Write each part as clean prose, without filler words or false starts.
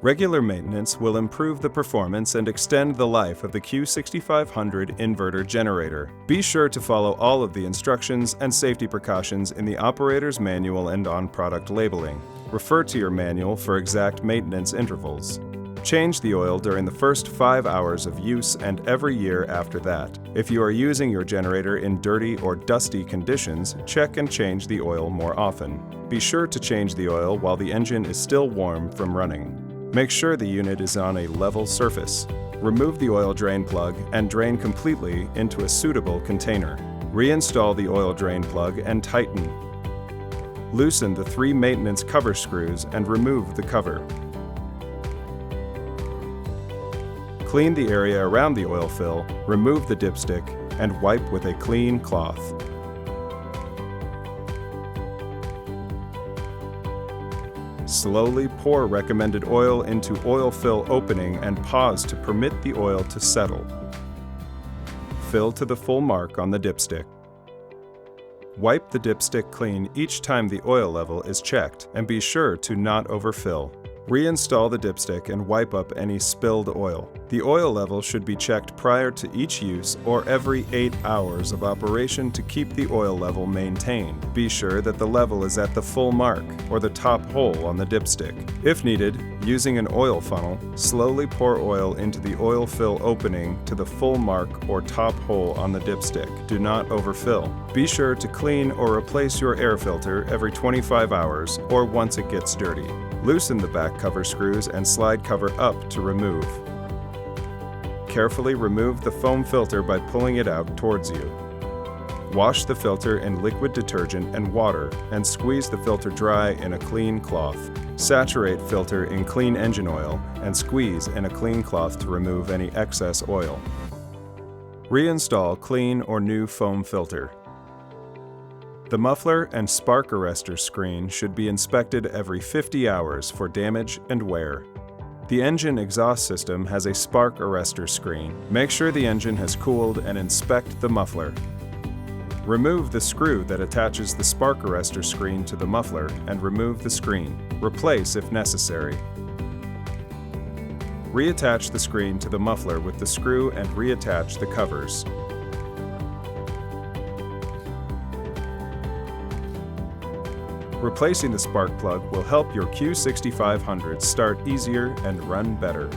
Regular maintenance will improve the performance and extend the life of the Q6500 inverter generator. Be sure to follow all of the instructions and safety precautions in the operator's manual and on product labeling. Refer to your manual for exact maintenance intervals. Change the oil during the first 5 hours of use and every year after that. If you are using your generator in dirty or dusty conditions, check and change the oil more often. Be sure to change the oil while the engine is still warm from running. Make sure the unit is on a level surface. Remove the oil drain plug and drain completely into a suitable container. Reinstall the oil drain plug and tighten. Loosen the 3 maintenance cover screws and remove the cover. Clean the area around the oil fill, remove the dipstick, and wipe with a clean cloth. Slowly pour recommended oil into oil fill opening and pause to permit the oil to settle. Fill to the full mark on the dipstick. Wipe the dipstick clean each time the oil level is checked, and be sure to not overfill. Reinstall the dipstick and wipe up any spilled oil. The oil level should be checked prior to each use or every 8 hours of operation to keep the oil level maintained. Be sure that the level is at the full mark or the top hole on the dipstick. If needed, using an oil funnel, slowly pour oil into the oil fill opening to the full mark or top hole on the dipstick. Do not overfill. Be sure to clean or replace your air filter every 25 hours or once it gets dirty. Loosen the back cover screws and slide cover up to remove. Carefully remove the foam filter by pulling it out towards you. Wash the filter in liquid detergent and water and squeeze the filter dry in a clean cloth. Saturate filter in clean engine oil and squeeze in a clean cloth to remove any excess oil. Reinstall clean or new foam filter. The muffler and spark arrestor screen should be inspected every 50 hours for damage and wear. The engine exhaust system has a spark arrestor screen. Make sure the engine has cooled and inspect the muffler. Remove the screw that attaches the spark arrestor screen to the muffler and remove the screen. Replace if necessary. Reattach the screen to the muffler with the screw and reattach the covers. Replacing the spark plug will help your Q6500 start easier and run better.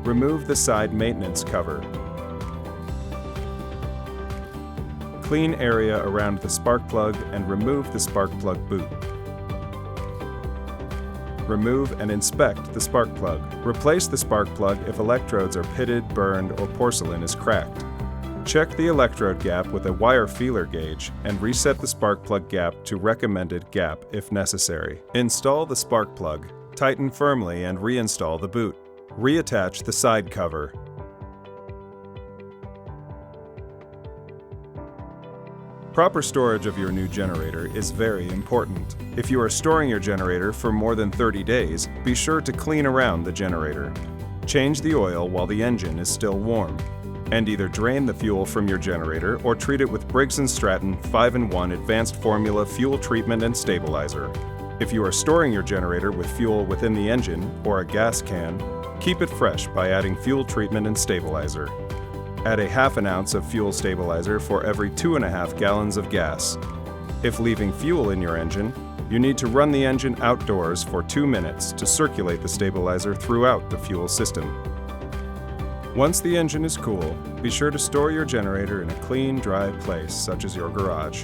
Remove the side maintenance cover. Clean area around the spark plug and remove the spark plug boot. Remove and inspect the spark plug. Replace the spark plug if electrodes are pitted, burned, or porcelain is cracked. Check the electrode gap with a wire feeler gauge and reset the spark plug gap to recommended gap if necessary. Install the spark plug, tighten firmly and reinstall the boot. Reattach the side cover. Proper storage of your new generator is very important. If you are storing your generator for more than 30 days, be sure to clean around the generator. Change the oil while the engine is still warm. And either drain the fuel from your generator or treat it with Briggs & Stratton 5-in-1 Advanced Formula Fuel Treatment and Stabilizer. If you are storing your generator with fuel within the engine or a gas can, keep it fresh by adding fuel treatment and stabilizer. Add a ½ ounce of fuel stabilizer for every 2.5 gallons of gas. If leaving fuel in your engine, you need to run the engine outdoors for 2 minutes to circulate the stabilizer throughout the fuel system. Once the engine is cool, be sure to store your generator in a clean, dry place such as your garage.